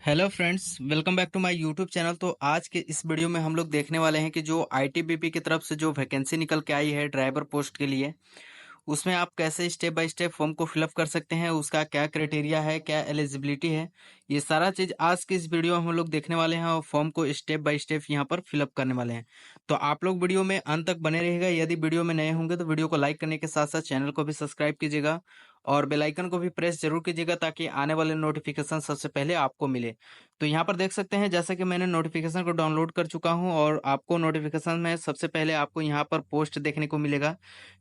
Hello friends, welcome back to my YouTube channel. तो आज के इस वीडियो में हम लोग देखने वाले हैं कि जो आईटीबीपी की तरफ से जो वैकेंसी निकल के आई है ड्राइवर पोस्ट के लिए, उसमें आप कैसे स्टेप बाय स्टेप फॉर्म को फिलअप कर सकते हैं, उसका क्या क्राइटेरिया है, क्या एलिजिबिलिटी है, ये सारा चीज आज की इस वीडियो में हम लोग देखने वाले हैं और फॉर्म को स्टेप बाय स्टेप यहाँ पर फिलअप करने वाले हैं। तो आप लोग वीडियो में अंत तक बने रहेगा। यदि वीडियो में नए होंगे तो वीडियो को लाइक करने के साथ साथ चैनल को भी सब्सक्राइब कीजिएगा और बेल आइकन को भी प्रेस जरूर कीजिएगा ताकि आने वाले नोटिफिकेशन सबसे पहले आपको मिले। तो यहाँ पर देख सकते हैं जैसा कि मैंने नोटिफिकेशन को डाउनलोड कर चुका हूँ और आपको नोटिफिकेशन में सबसे पहले आपको यहाँ पर पोस्ट देखने को मिलेगा।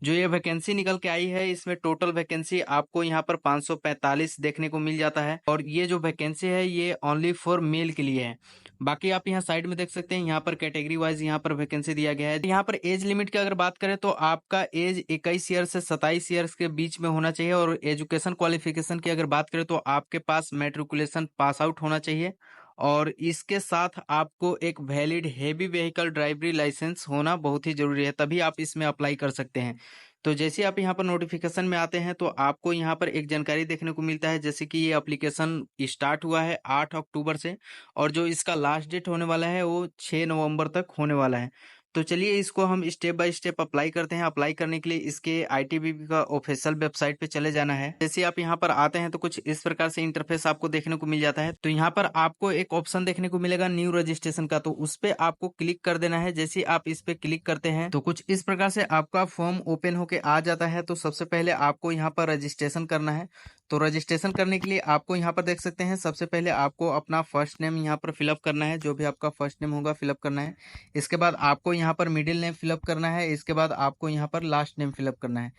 जो ये वैकेंसी निकल के आई है इसमें टोटल वैकेंसी आपको यहाँ पर 545 देखने को मिल जाता है और ये जो वैकेंसी है ये ओनली फॉर मेल के लिए है। बाकी आप यहाँ साइड में देख सकते हैं यहाँ पर कैटेगरी वाइज यहाँ पर वैकेंसी दिया गया है। यहाँ पर एज लिमिट की अगर बात करें तो आपका एज 21 ईयर से 27 ईयर्स के बीच में होना चाहिए और एजुकेशन क्वालिफिकेशन की अगर बात करें तो आपके पास मैट्रिकुलेशन पास आउट होना चाहिए और इसके साथ आपको एक वैलिड हेवी व्हीकल ड्राइवरी लाइसेंस होना बहुत ही जरूरी है, तभी आप इसमें अप्लाई कर सकते हैं। तो जैसे आप यहाँ पर नोटिफिकेशन में आते हैं तो आपको यहाँ पर एक जानकारी देखने को मिलता है, जैसे कि ये एप्लीकेशन स्टार्ट हुआ है 8 अक्टूबर से और जो इसका लास्ट डेट होने वाला है वो 6 नवंबर तक होने वाला है। तो चलिए इसको हम स्टेप बाय स्टेप अप्लाई करते हैं। अप्लाई करने के लिए इसके आईटीबीपी का ऑफिशियल वेबसाइट पे चले जाना है। जैसे आप यहाँ पर आते हैं तो कुछ इस प्रकार से इंटरफेस आपको देखने को मिल जाता है। तो यहाँ पर आपको एक ऑप्शन देखने को मिलेगा न्यू रजिस्ट्रेशन का, तो उस पे आपको क्लिक कर देना है। जैसे आप इस पे क्लिक करते हैं तो कुछ इस प्रकार से आपका फॉर्म ओपन होके आ जाता है। तो सबसे पहले आपको यहाँ पर रजिस्ट्रेशन करना है। तो रजिस्ट्रेशन करने के लिए आपको यहाँ पर देख सकते हैं सबसे पहले आपको अपना फर्स्ट नेम यहाँ पर फिलअप करना है, जो भी आपका फर्स्ट नेम होगा फिलअप करना है। इसके बाद आपको यहाँ पर मिडिल नेम फिलअप करना है। इसके बाद आपको यहाँ पर लास्ट नेम फिलअप करना है।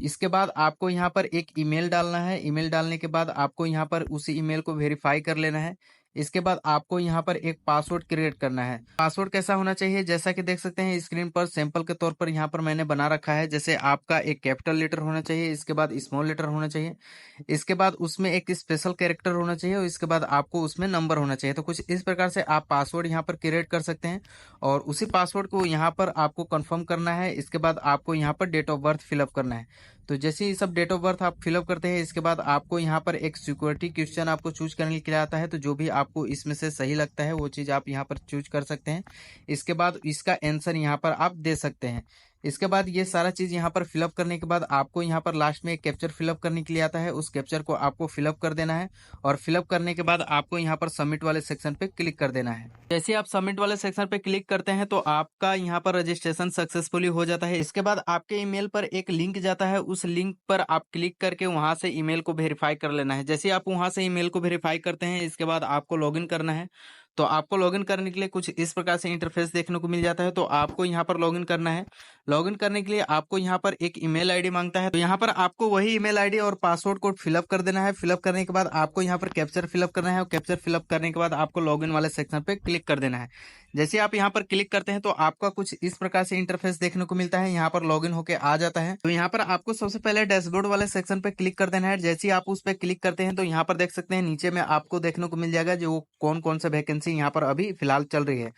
इसके बाद आपको यहाँ पर एक ईमेल डालना है। ईमेल डालने के बाद आपको यहाँ पर उसी ईमेल को वेरीफाई कर लेना है। इसके बाद आपको यहाँ पर एक पासवर्ड क्रिएट करना है। पासवर्ड कैसा होना चाहिए, जैसा कि देख सकते हैं स्क्रीन पर सैंपल के तौर पर यहाँ पर मैंने बना रखा है। जैसे आपका एक कैपिटल लेटर होना चाहिए, इसके बाद स्मॉल लेटर होना चाहिए, इसके बाद उसमें एक स्पेशल कैरेक्टर होना चाहिए और इसके बाद आपको उसमें नंबर होना चाहिए। तो कुछ इस प्रकार से आप पासवर्ड यहाँ पर क्रिएट कर सकते हैं और उसी पासवर्ड को यहाँ पर आपको कंफर्म करना है। इसके बाद आपको यहाँ पर डेट ऑफ बर्थ फिलअप करना है। तो जैसे ही सब डेट ऑफ बर्थ आप फिलअप करते हैं इसके बाद आपको यहाँ पर एक सिक्योरिटी क्वेश्चन आपको चूज करने के लिए आता है। तो जो भी आपको इसमें से सही लगता है वो चीज आप यहाँ पर चूज कर सकते हैं। इसके बाद इसका आंसर यहाँ पर आप दे सकते हैं। इसके बाद ये सारा चीज यहाँ पर फिलअप करने के बाद आपको यहाँ पर लास्ट में एक कैप्चर फिलअप करने के लिए आता है। उस कैप्चर को आपको फिलअप कर देना है और फिलअप करने के बाद आपको यहाँ पर सबमिट वाले सेक्शन पे क्लिक कर देना है। जैसे आप सबमिट वाले सेक्शन पे क्लिक करते हैं तो आपका यहाँ पर रजिस्ट्रेशन सक्सेसफुली हो जाता है। इसके बाद आपके ईमेल पर एक लिंक जाता है, उस लिंक पर आप क्लिक करके वहां से ईमेल को वेरीफाई कर लेना है। जैसे आप वहां से ईमेल को वेरीफाई करते हैं इसके बाद आपको लॉगिन करना है। तो आपको लॉगिन करने के लिए कुछ इस प्रकार से इंटरफेस देखने को मिल जाता है। तो आपको यहाँ पर लॉगिन करना है। लॉगिन करने के लिए आपको यहाँ पर एक ईमेल आईडी मांगता है। तो यहाँ पर आपको वही ईमेल आईडी और पासवर्ड कोड फिलअप कर देना है। फिलअप करने के बाद आपको यहाँ पर कैप्चर फिलअप करना है और कैप्चर फिलअप करने के बाद आपको लॉगिन वाले सेक्शन पे क्लिक कर देना है। जैसे आप यहाँ पर क्लिक करते हैं तो आपका कुछ इस प्रकार से इंटरफेस देखने को मिलता है। यहाँ पर लॉगिन होके आ जाता है। तो यहाँ पर आपको सबसे पहले डैशबोर्ड वाले सेक्शन पे क्लिक कर देना है। जैसे ही आप उस पर क्लिक करते हैं तो यहाँ पर देख सकते हैं नीचे में आपको देखने को मिल जाएगा जो कौन कौन सा वैकेंसी यहाँ पर अभी फिलहाल चल रही है।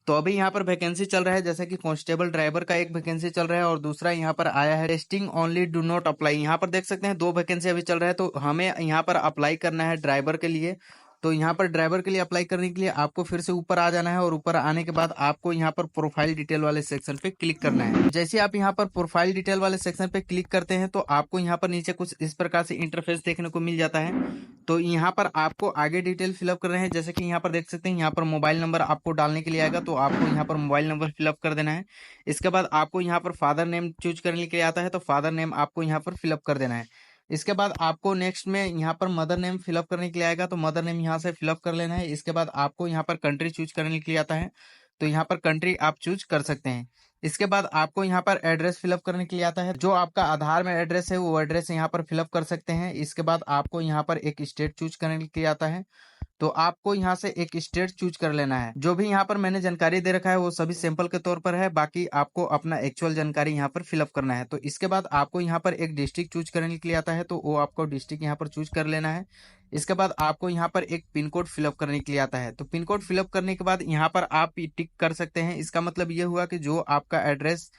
तो अभी यहाँ पर वैकेंसी चल रहा है जैसे कि कांस्टेबल ड्राइवर का एक वैकेंसी चल रहा है और दूसरा यहाँ पर आया है testing only do not apply. यहाँ पर देख सकते हैं दो वैकेंसी अभी चल रहा है। तो हमें यहाँ पर अप्लाई करना है ड्राइवर के लिए। तो यहाँ पर ड्राइवर के लिए अप्लाई करने के लिए आपको फिर से ऊपर आ जाना है और ऊपर आने के बाद आपको यहाँ पर प्रोफाइल डिटेल वाले सेक्शन पे क्लिक करना है। जैसे आप यहाँ पर प्रोफाइल डिटेल वाले सेक्शन पे क्लिक करते हैं तो आपको यहाँ पर नीचे कुछ इस प्रकार से इंटरफेस देखने को मिल जाता है। तो यहाँ पर आपको आगे डिटेल फिलअप कर रहे हैं। जैसे कि यहाँ पर देख सकते हैं यहाँ पर मोबाइल नंबर आपको डालने के लिए आएगा, तो आपको यहाँ पर मोबाइल नंबर फिलअप कर देना है। इसके बाद आपको यहाँ पर फादर नेम चूज करने के लिए आता है, तो फादर नेम आपको यहाँ पर फिलअप कर देना है। इसके बाद आपको नेक्स्ट में यहाँ पर मदर नेम फिलअप करने के लिए आएगा, तो मदर नेम यहाँ से फिलअप कर लेना है। इसके बाद आपको यहाँ पर कंट्री चूज करने के लिए आता है, तो यहाँ पर कंट्री आप चूज कर सकते हैं। इसके बाद आपको यहाँ पर एड्रेस फिलअप करने के लिए आता है, जो आपका आधार में एड्रेस है वो एड्रेस यहाँ पर फिलअप कर सकते हैं। इसके बाद आपको यहाँ पर एक स्टेट चूज करने के लिए आता है, तो आपको यहाँ से एक स्टेट चूज कर लेना है। जो भी यहाँ पर मैंने जानकारी दे रखा है वो सभी सैंपल के तौर पर है, बाकी आपको अपना एक्चुअल जानकारी यहाँ पर फिलअप करना है। तो इसके बाद आपको यहाँ पर एक डिस्ट्रिक्ट चूज करने के लिए आता है, तो वो आपको डिस्ट्रिक्ट यहाँ पर चूज कर लेना है। इसके बाद आपको यहाँ पर एक पिन कोड फिलअप करने के लिए आता है, तो पिन कोड फिलअप करने के बाद यहाँ पर आप टिक कर सकते हैं। इसका मतलब ये हुआ कि जो आपका एड्रेस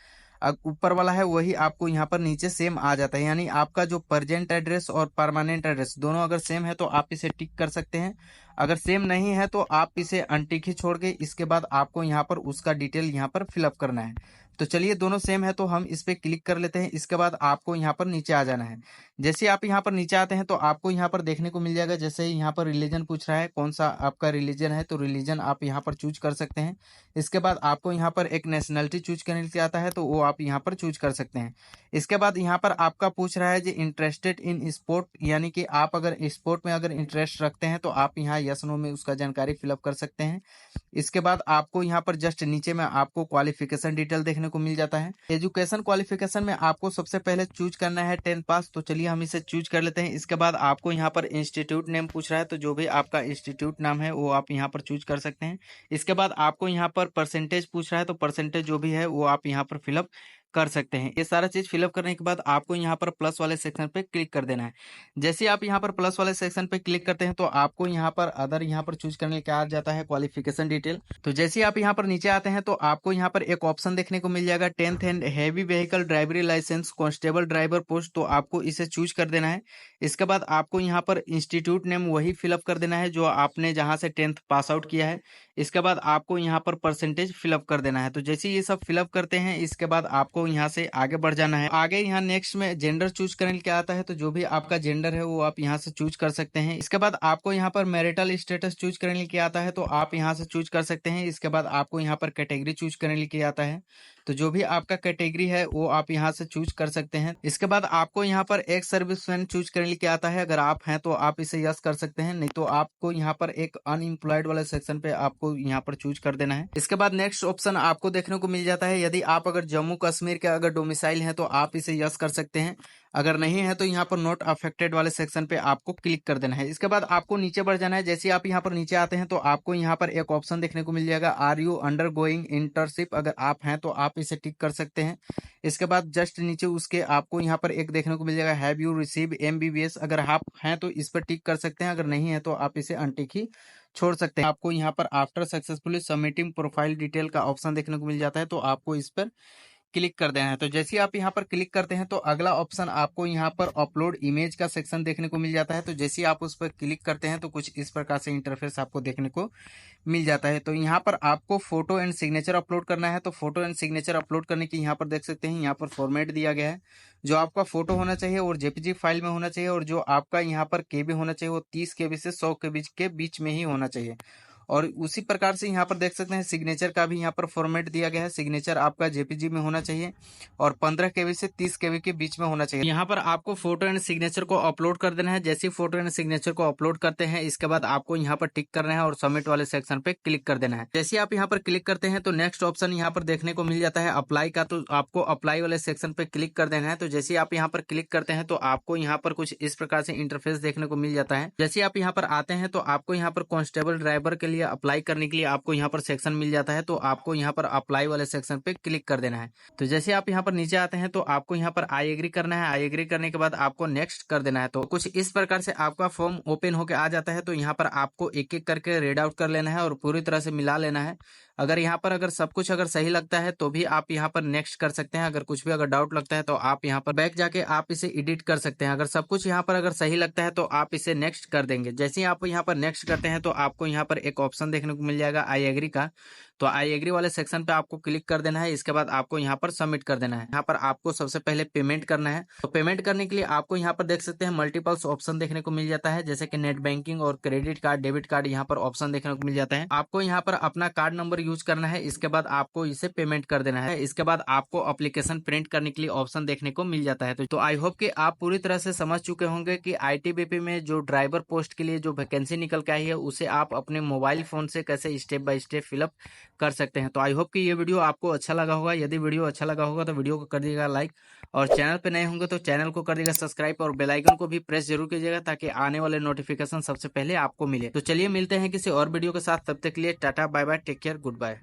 ऊपर वाला है वही आपको यहाँ पर नीचे सेम आ जाता है, यानी आपका जो प्रेजेंट एड्रेस और परमानेंट एड्रेस दोनों अगर सेम है तो आप इसे टिक कर सकते हैं। अगर सेम नहीं है तो आप इसे अनटिक ही छोड़ के इसके बाद आपको यहाँ पर उसका डिटेल यहाँ पर फिलअप करना है। तो चलिए दोनों सेम है तो हम इस पे क्लिक कर लेते हैं। इसके बाद आपको यहाँ पर नीचे आ जाना है। जैसे आप यहाँ पर नीचे आते हैं तो आपको यहाँ पर देखने को मिल जाएगा, जैसे यहाँ पर रिलीजन पूछ रहा है कौन सा आपका रिलीजन है, तो रिलीजन आप यहाँ पर चूज कर सकते हैं। इसके बाद आपको यहाँ पर एक नेशनलिटी चूज करने के लिए आता है तो वो आप यहाँ पर चूज कर सकते हैं। इसके बाद यहाँ पर आपका पूछ रहा है जी इंटरेस्टेड इन स्पोर्ट, यानी कि आप अगर स्पोर्ट में अगर इंटरेस्ट रखते हैं तो आप यहाँ यस नो में उसका जानकारी फिलअप कर सकते हैं। इसके बाद आपको यहाँ पर जस्ट नीचे में आपको क्वालिफिकेशन डिटेल देखने को मिल जाता है। एजुकेशन क्वालिफिकेशन में आपको सबसे पहले चूज करना है 10 पास, तो चलिए हम इसे चूज कर लेते हैं। इसके बाद आपको यहाँ पर इंस्टीट्यूट नेम पूछ रहा है तो जो भी आपका इंस्टीट्यूट नाम है वो आप यहाँ पर चूज कर सकते हैं। इसके बाद आपको यहाँ पर परसेंटेज पूछ रहा है तो परसेंटेज जो भी है वो आप यहाँ पर फिलअप कर सकते हैं। ये सारा चीज फिलअप करने के बाद आपको यहाँ पर प्लस वाले सेक्शन पे क्लिक कर देना है। जैसे आप यहाँ पर प्लस वाले सेक्शन पे क्लिक करते हैं तो आपको यहाँ पर अदर यहाँ पर चूज करने के आ जाता है क्वालिफिकेशन डिटेल। तो जैसे आप यहाँ पर नीचे आते हैं तो आपको यहाँ पर एक ऑप्शन देखने को मिल जाएगा 10th एंड हैवी व्हीकल ड्राइवरी लाइसेंस कांस्टेबल ड्राइवर पोस्ट, तो आपको इसे चूज कर देना है। इसके बाद आपको यहाँ पर इंस्टीट्यूट नेम वही फिलअप कर देना है जो आपने जहाँ से 10th पास आउट किया है। इसके बाद आपको यहाँ पर परसेंटेज फिलअप कर देना है। तो जैसे ये सब फिलअप करते हैं इसके बाद आपको यहाँ से आगे बढ़ जाना है। आगे यहाँ नेक्स्ट में जेंडर चूज करने के आता है तो जो भी आपका जेंडर है वो आप यहाँ से चूज कर सकते हैं। इसके बाद आपको यहाँ पर मैरिटल स्टेटस चूज करने के आता है तो आप यहाँ से चूज कर सकते हैं। इसके बाद आपको यहाँ पर कैटेगरी चूज करने के आता है तो जो भी आपका कैटेगरी है वो आप यहाँ से चूज कर सकते हैं। इसके बाद आपको यहाँ पर एक सर्विसमैन चूज करने के आता है, अगर आप हैं तो आप इसे यस कर सकते हैं, नहीं तो आपको यहाँ पर एक अनएम्प्लॉयड वाले सेक्शन पे आपको यहाँ पर चूज कर देना है। इसके बाद नेक्स्ट ऑप्शन आपको देखने को मिल जाता है, यदि आप अगर जम्मू कश्मीर के अगर डोमिसाइल है तो आप इसे यस कर सकते हैं, अगर नहीं है तो यहाँ पर नॉट अफेक्टेड वाले सेक्शन पे आपको क्लिक कर देना है। इसके बाद आपको नीचे बढ़ जाना है। जैसे आप यहाँ पर नीचे आते हैं तो आपको यहाँ पर एक ऑप्शन देखने को मिल जाएगा are you undergoing internship, अगर आप हैं तो आप इसे टिक कर सकते हैं। इसके बाद जस्ट नीचे उसके आपको यहाँ पर एक देखने को मिल जाएगा हैव यू रिसीव MBBS, अगर आप हैं तो इस पर टिक कर सकते हैं, अगर नहीं है तो आप इसे अनटिक ही छोड़ सकते हैं। आपको यहाँ पर after successfully submitting profile detail का ऑप्शन देखने को मिल जाता है तो आपको इस पर क्लिक कर देना है। तो जैसे आप यहाँ पर क्लिक करते हैं तो अगला ऑप्शन आपको यहाँ पर अपलोड इमेज का सेक्शन देखने को मिल जाता है। तो जैसे आप उस पर क्लिक करते हैं तो कुछ इस प्रकार से इंटरफेस आपको देखने को मिल जाता है। तो यहाँ पर आपको फोटो एंड सिग्नेचर अपलोड करना है। तो फोटो एंड सिग्नेचर अपलोड करने की यहाँ पर देख सकते हैं यहाँ पर फॉर्मेट दिया गया है, जो आपका फोटो होना चाहिए और JPG फाइल में होना चाहिए, और जो आपका यहाँ पर KB होना चाहिए वो 30 KB से 100 KB के बीच में ही होना चाहिए। और उसी प्रकार से यहाँ पर देख सकते हैं सिग्नेचर का भी यहाँ पर फॉर्मेट दिया गया है, सिग्नेचर आपका JPG में होना चाहिए और 15 KB से 30 KB के बीच में होना चाहिए। यहाँ पर आपको फोटो एंड सिग्नेचर को अपलोड कर देना है। जैसे फोटो एंड सिग्नेचर को अपलोड करते हैं इसके बाद आपको यहाँ पर टिक करना है और सबमिट वाले सेक्शन पे क्लिक कर देना है। जैसे आप यहाँ पर क्लिक करते हैं तो नेक्स्ट ऑप्शन यहाँ पर देखने को मिल जाता है अप्लाई का, तो आपको अप्लाई वाले सेक्शन पे क्लिक कर देना है। तो जैसे आप यहाँ पर क्लिक करते हैं तो आपको यहाँ पर कुछ इस प्रकार से इंटरफेस देखने को मिल जाता है। जैसे आप यहाँ पर आते हैं तो आपको यहाँ पर कांस्टेबल ड्राइवर के लिए अप्लाई करने के लिए आपको यहाँ पर सेक्शन मिल जाता है, तो आपको यहाँ पर अप्लाई वाले सेक्शन पे क्लिक कर देना है। तो जैसे आप यहाँ पर नीचे आते हैं तो आपको यहाँ पर आई एग्री करना है। आई एग्री करने के बाद आपको नेक्स्ट कर देना है। तो कुछ इस प्रकार से आपका फॉर्म ओपन होकर आ जाता है। तो यहाँ पर आपको एक एक करके रीड आउट कर लेना है और पूरी तरह से मिला लेना है। अगर यहाँ पर अगर सब कुछ अगर सही लगता है तो भी आप यहाँ पर नेक्स्ट कर सकते हैं। अगर कुछ भी अगर डाउट लगता है तो आप यहाँ पर बैक जाके आप इसे एडिट कर सकते हैं। अगर सब कुछ यहाँ पर अगर सही लगता है तो आप इसे नेक्स्ट कर देंगे। जैसे ही आप यहाँ पर नेक्स्ट करते हैं तो आपको यहाँ पर एक ऑप्शन देखने को मिल जाएगा आई एग्री का, तो आई एग्री वाले सेक्शन पे आपको क्लिक कर देना है। इसके बाद आपको यहाँ पर सबमिट कर देना है। यहाँ पर आपको सबसे पहले पेमेंट करना है। तो पेमेंट करने के लिए आपको यहाँ पर देख सकते हैं मल्टीपल्स ऑप्शन देखने को मिल जाता है, जैसे कि नेट बैंकिंग और क्रेडिट कार्ड, डेबिट कार्ड यहाँ पर ऑप्शन देखने को मिल जाता है। आपको यहाँ पर अपना कार्ड नंबर यूज करना है। इसके बाद आपको इसे पेमेंट कर देना है। इसके बाद आपको एप्लीकेशन प्रिंट करने के लिए ऑप्शन देखने को मिल जाता है। तो आई होप कि आप पूरी तरह से समझ चुके होंगे कि ITBP में जो ड्राइवर पोस्ट के लिए जो वैकेंसी निकल के आई है उसे आप अपने मोबाइल फोन से कैसे स्टेप बाय स्टेप फिलअप कर सकते हैं। तो आई होप कि ये वीडियो आपको अच्छा लगा होगा। यदि वीडियो अच्छा लगा होगा तो वीडियो को कर दीजिएगा लाइक, और चैनल पे नए होंगे तो चैनल को कर दीजिएगा सब्सक्राइब और बेल आइकन को भी प्रेस जरूर कीजिएगा ताकि आने वाले नोटिफिकेशन सबसे पहले आपको मिले। तो चलिए मिलते हैं किसी और वीडियो के साथ, तब तक के लिए ta-ta bye bye, take care, good bye.